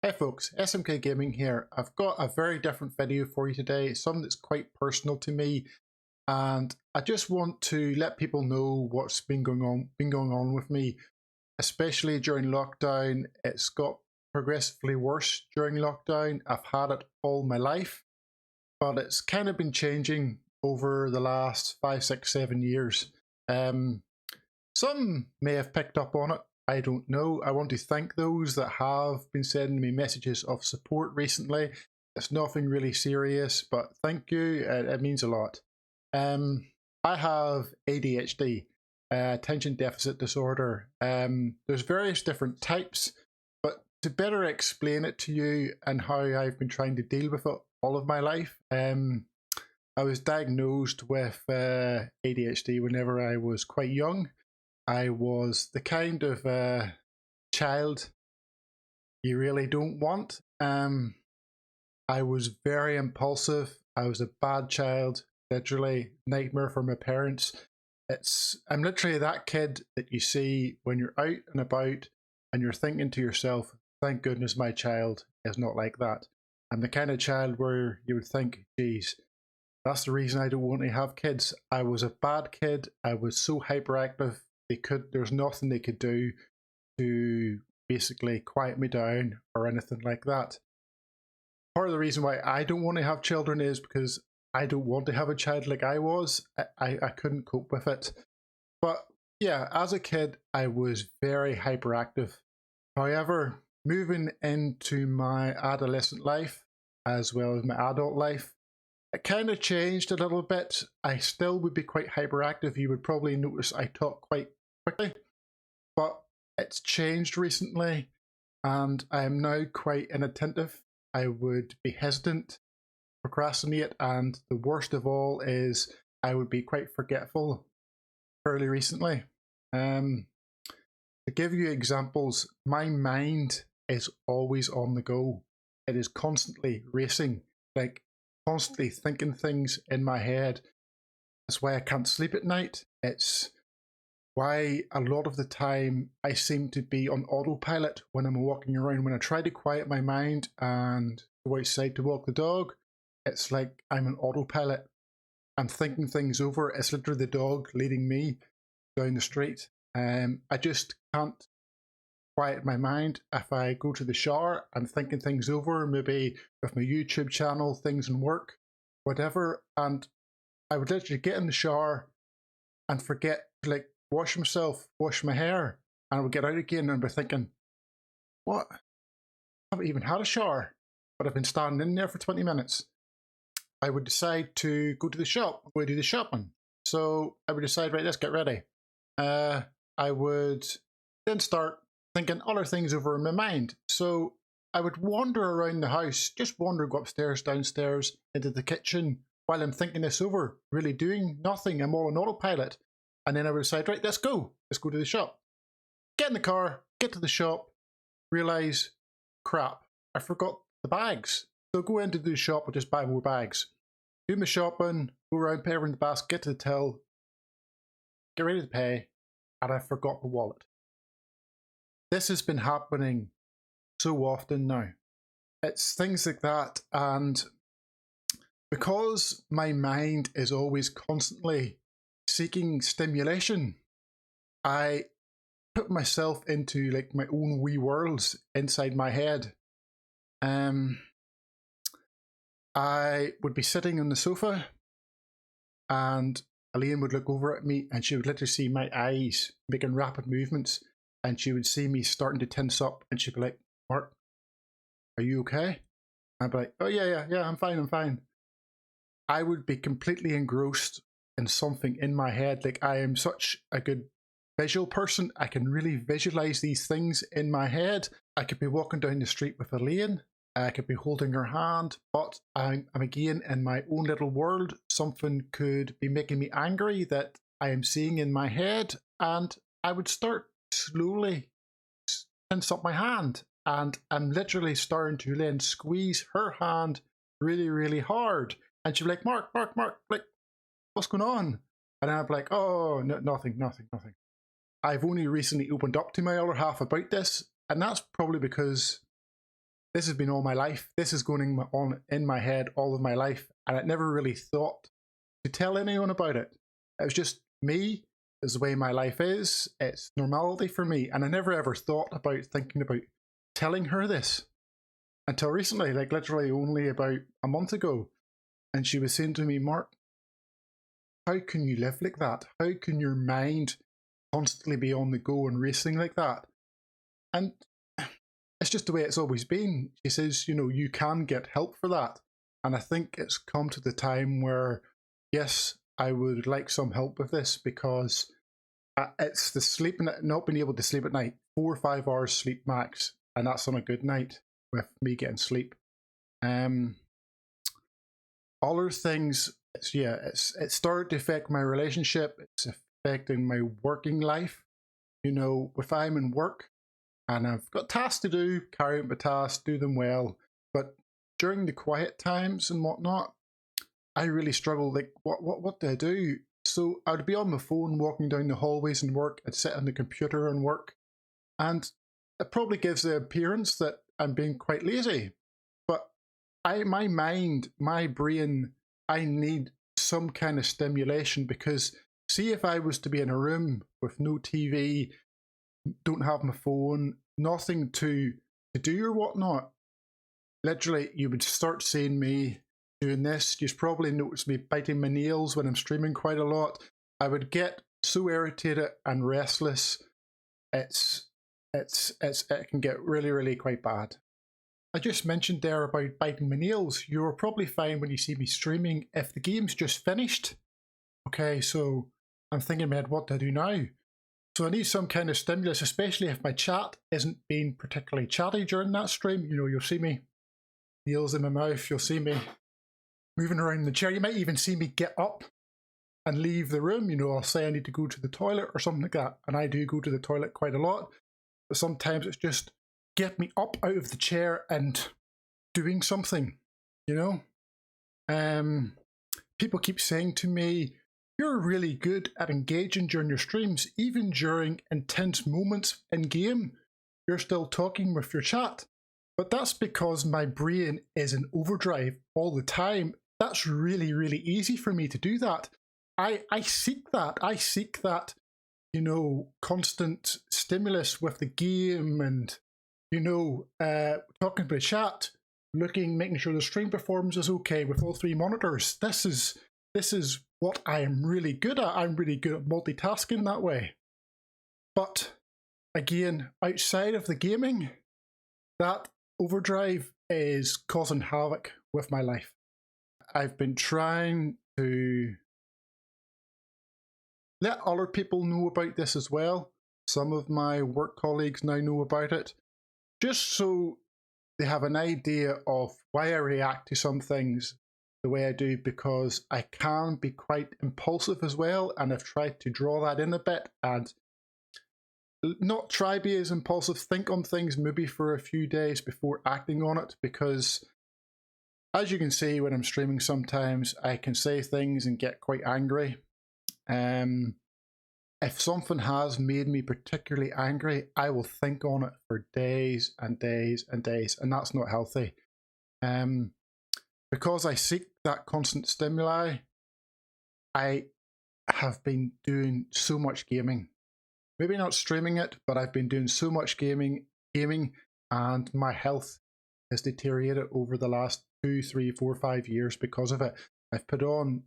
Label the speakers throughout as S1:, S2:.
S1: Hey folks, SMK Gaming here. I've got a very different video for you today, something that's quite personal to me, and I just want to let people know what's been going on with me, especially during lockdown. It's got progressively worse during lockdown. I've had it all my life, but it's kind of been changing over the last 5, 6, 7 years. Some may have picked up on it. I don't know. I want to thank those that have been sending me messages of support recently. It's nothing really serious, but thank you. It means a lot. I have ADHD, attention deficit disorder. There's various different types, but to better explain it to you and how I've been trying to deal with it all of my life, I was diagnosed with ADHD whenever I was quite young. I was the kind of child you really don't want. I was very impulsive. I was a bad child, literally nightmare for my parents. I'm literally that kid that you see when you're out and about and you're thinking to yourself, thank goodness my child is not like that. I'm the kind of child where you would think, geez, that's the reason I don't want to have kids. I was a bad kid. I was so hyperactive. There's nothing they could do to basically quiet me down or anything like that. Part of the reason why I don't want to have children is because I don't want to have a child like I was. I couldn't cope with it. But yeah, as a kid, I was very hyperactive. However, moving into my adolescent life, as well as my adult life, it kind of changed a little bit. I still would be quite hyperactive. You would probably notice I talk quite quickly, but it's changed recently and I am now quite inattentive. I would be hesitant, procrastinate, and the worst of all is I would be quite forgetful fairly recently. To give you examples, my mind is always on the go. It is constantly racing, like constantly thinking things in my head. That's why I can't sleep at night. It's why a lot of the time I seem to be on autopilot when I'm walking around. When I try to quiet my mind and go outside to walk the dog, it's like I'm on autopilot. I'm thinking things over. It's literally the dog leading me down the street. I just can't quiet my mind. If I go to the shower, I'm thinking things over, maybe with my YouTube channel, things in work, whatever, and I would literally get in the shower and forget to like wash myself, wash my hair, and I would get out again and be thinking, what? I haven't even had a shower, but I've been standing in there for 20 minutes. I would decide to go to the shop, go do the shopping. So I would decide, right, let's get ready. I would then start thinking other things over in my mind. So I would wander around the house, just wander, go upstairs, downstairs, into the kitchen while I'm thinking this over, really doing nothing. I'm all on autopilot. And then I would decide, right, let's go to the shop. Get in the car, get to the shop, realise, crap, I forgot the bags. So go into the shop and just buy more bags. Do my shopping, go around, pay everything in the basket, get to the till, get ready to pay, and I forgot the wallet. This has been happening so often now. It's things like that, and because my mind is always constantly seeking stimulation, I put myself into like my own wee worlds inside my head. I would be sitting on the sofa and Elaine would look over at me and she would literally see my eyes making rapid movements and she would see me starting to tense up and she'd be like, Mark, are you okay? I'd be like, oh yeah, I'm fine. I would be completely engrossed in something in my head. Like I am such a good visual person. I can really visualize these things in my head. I could be walking down the street with Elaine. I could be holding her hand, but I'm again in my own little world. Something could be making me angry that I am seeing in my head, and I would start slowly tense up my hand, and I'm literally starting to then squeeze her hand really, really hard. And she'd be like, Mark, like, what's going on? And I'd be like, oh, no, nothing. I've only recently opened up to my other half about this, and that's probably because this has been all my life. This is going on in my head all of my life, and I never really thought to tell anyone about it. It was just me. It's the way my life is. It's normality for me, and I never ever thought about thinking about telling her this until recently, like literally only about a month ago. And she was saying to me, Mark, how can you live like that? How can your mind constantly be on the go and racing like that? And it's just the way it's always been. She says, you can get help for that. And I think it's come to the time where, yes, I would like some help with this, because it's the sleeping, not being able to sleep at night, 4 or 5 hours sleep max. And that's on a good night with me getting sleep. Other things, it started to affect my relationship. It's affecting my working life. If I'm in work and I've got tasks to do, carry out my tasks, do them well. But during the quiet times and whatnot, I really struggle. Like, what do I do? So I would be on my phone walking down the hallways and work. I'd sit on the computer and work. And it probably gives the appearance that I'm being quite lazy. But my mind, my brain, I need some kind of stimulation, because see, if I was to be in a room with no TV, don't have my phone, nothing to do or whatnot, literally you would start seeing me doing this. You'd probably notice me biting my nails when I'm streaming quite a lot. I would get so irritated and restless. It can get really, really quite bad. I just mentioned there about biting my nails. You'll probably find when you see me streaming, if the game's just finished, okay, so I'm thinking in my head, what do I do now? So I need some kind of stimulus, especially if my chat isn't being particularly chatty during that stream. You'll see me, nails in my mouth, you'll see me moving around in the chair. You might even see me get up and leave the room. I'll say I need to go to the toilet or something like that. And I do go to the toilet quite a lot. But sometimes it's just get me up out of the chair and doing something, People keep saying to me, you're really good at engaging during your streams. Even during intense moments in game, you're still talking with your chat. But that's because my brain is in overdrive all the time. That's really, really easy for me to do that. I seek that. I seek that, constant stimulus with the game and, talking to the chat, making sure the stream performance is okay with all 3 monitors. This is what I am really good at. I'm really good at multitasking that way. But again, outside of the gaming, that overdrive is causing havoc with my life. I've been trying to let other people know about this as well. Some of my work colleagues now know about it, just so they have an idea of why I react to some things the way I do, because I can be quite impulsive as well, and I've tried to draw that in a bit and not try be as impulsive, think on things maybe for a few days before acting on it, because as you can see when I'm streaming, sometimes I can say things and get quite angry. If something has made me particularly angry, I will think on it for days and days and days, and that's not healthy. Because I seek that constant stimuli, I have been doing so much gaming. Maybe not streaming it, but I've been doing so much gaming, and my health has deteriorated over the last 2, 3, 4, 5 years because of it. I've put on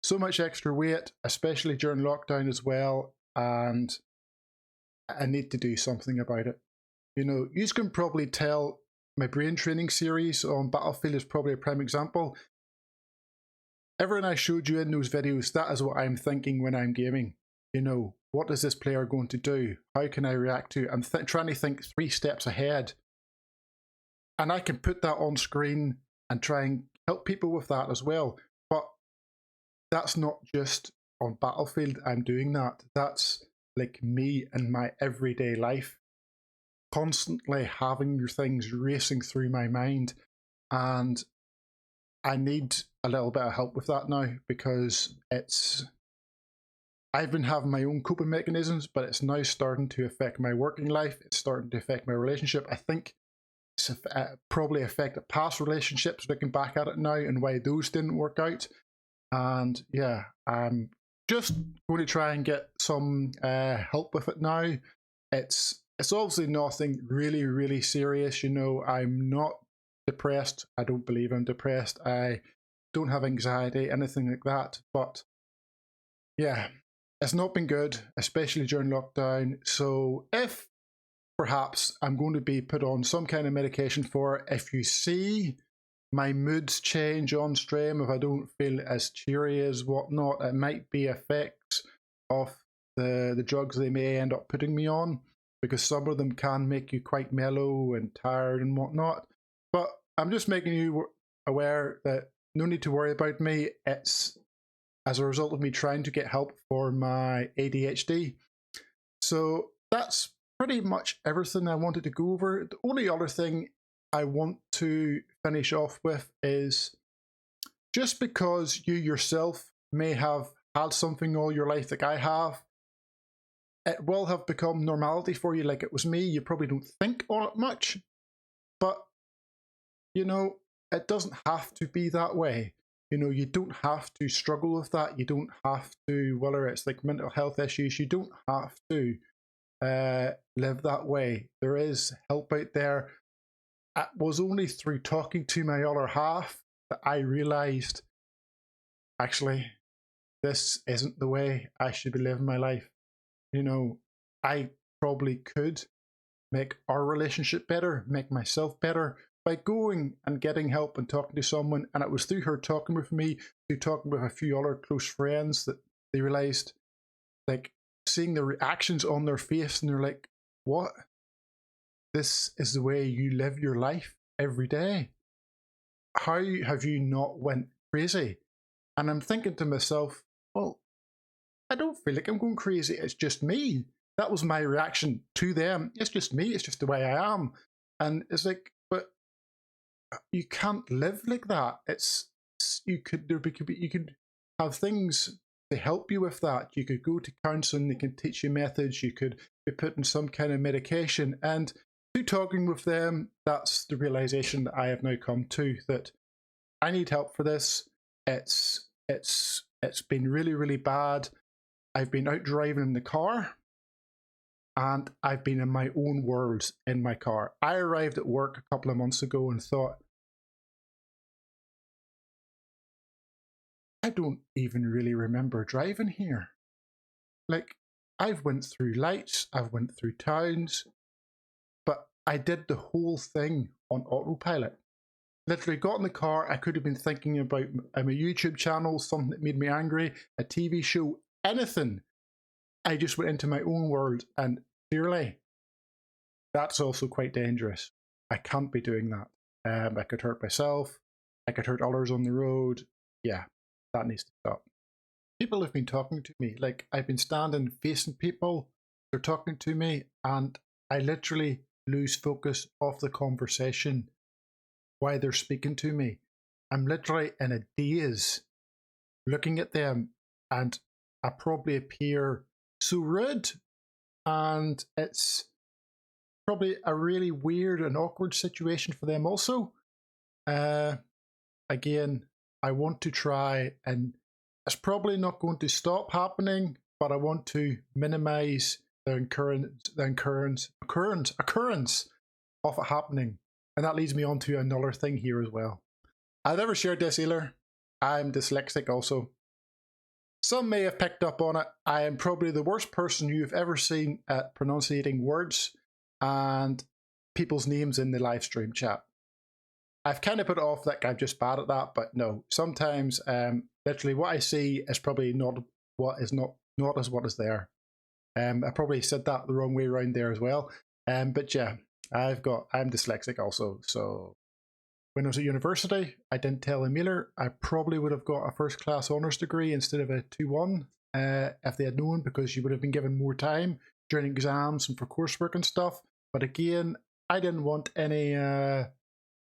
S1: so much extra weight, especially during lockdown as well, and I need to do something about it. You can probably tell my brain training series on Battlefield is probably a prime example. Everything I showed you in those videos, that is what I'm thinking when I'm gaming. What is this player going to do? How can I react to it? I'm trying to think 3 steps ahead. And I can put that on screen and try and help people with that as well. But that's not just on Battlefield I'm doing that. That's like me in my everyday life. Constantly having your things racing through my mind. And I need a little bit of help with that now, because I've been having my own coping mechanisms, but it's now starting to affect my working life. It's starting to affect my relationship. I think probably affected past relationships, looking back at it now, and why those didn't work out. And yeah, I'm just going to try and get some help with it now. It's obviously nothing really, really serious. You know, I'm not depressed. I don't believe I'm depressed. I don't have anxiety, anything like that. But yeah, it's not been good, especially during lockdown. So if perhaps I'm going to be put on some kind of medication for it, if you see my moods change on stream, if I don't feel as cheery as whatnot, it might be effects of the drugs they may end up putting me on, because some of them can make you quite mellow and tired and whatnot. But I'm just making you aware that no need to worry about me. It's as a result of me trying to get help for my ADHD. So that's pretty much everything I wanted to go over. The only other thing I want to finish off with is, just because you yourself may have had something all your life like I have, it will have become normality for you like it was me. You probably don't think on it much, but you know, it doesn't have to be that way. You know, you don't have to struggle with that. You don't have to, whether it's like mental health issues, you don't have to live that way. There is help out there. It was only through talking to my other half that I realised, actually, this isn't the way I should be living my life. You know, I probably could make our relationship better, make myself better by going and getting help and talking to someone. And it was through her talking with me, through talking with a few other close friends, that they realised, like, seeing the reactions on their face, and they're like, what? This is the way you live your life every day? How have you not went crazy? And I'm thinking to myself, well, I don't feel like I'm going crazy. It's just me. That was my reaction to them. It's just me. It's just the way I am. And it's like, but you can't live like that. You could have things to help you with that. You could go to counselling. They can teach you methods. You could be put in some kind of medication. And through talking with them, that's the realization that I have now come to, that I need help for this. It's been really, really bad. I've been out driving in the car, and I've been in my own world in my car. I arrived at work a couple of months ago and thought, I don't even really remember driving here. Like, I've went through lights, I've went through towns, but I did the whole thing on autopilot. Literally got in the car, I could have been thinking about a YouTube channel, something that made me angry, a TV show, anything. I just went into my own world, and clearly, that's also quite dangerous. I can't be doing that. I could hurt myself, I could hurt others on the road. Yeah, that needs to stop. People have been talking to me, like I've been standing facing people, they're talking to me, and I literally lose focus of the conversation while they're speaking to me. I'm literally in a daze looking at them, and I probably appear so rude, and it's probably a really weird and awkward situation for them also. Again, I want to try, and it's probably not going to stop happening, but I want to minimize the occurrence of it happening. And that leads me on to another thing here as well. I've never shared this either. I'm dyslexic also. Some may have picked up on it. I am probably the worst person you've ever seen at pronunciating words and people's names in the live stream chat. I've kind of put it off like I'm just bad at that, but no. Sometimes, literally, what I see is probably not as what is there. I probably said that the wrong way around there as well. But yeah, I'm dyslexic also. So when I was at university, I didn't tell Emilio. I probably would have got a first class honours degree instead of a 2-1 if they had known, because she would have been given more time during exams and for coursework and stuff. But again, I didn't want any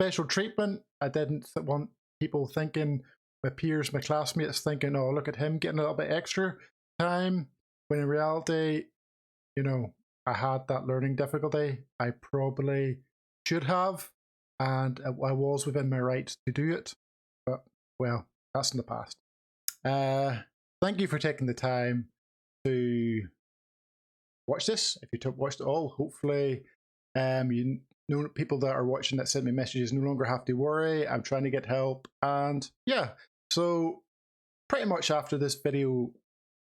S1: special treatment. I didn't want people thinking, my peers, my classmates thinking, oh, look at him getting a little bit extra time. When in reality, you know, I had that learning difficulty. I probably should have and I was within my rights to do it, but well, that's in the past. Thank you for taking the time to watch this. If you watched it all, hopefully you know people that are watching that send me messages no longer have to worry. I'm trying to get help, and yeah, so pretty much after this video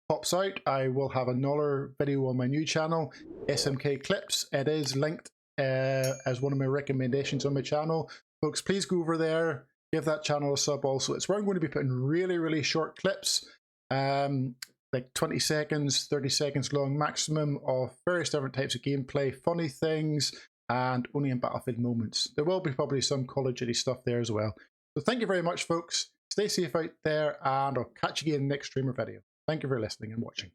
S1: pops out, I will have another video on my new channel, SMK Clips. It is linked as one of my recommendations on my channel. Folks, please go over there, give that channel a sub also. It's where I'm going to be putting really short clips, like 20 seconds, 30 seconds long maximum, of various different types of gameplay, funny things, and only in Battlefield moments. There will be probably some Call of Duty stuff there as well. So thank you very much, folks. Stay safe out there, and I'll catch you again in the next stream or video. Thank you for listening and watching.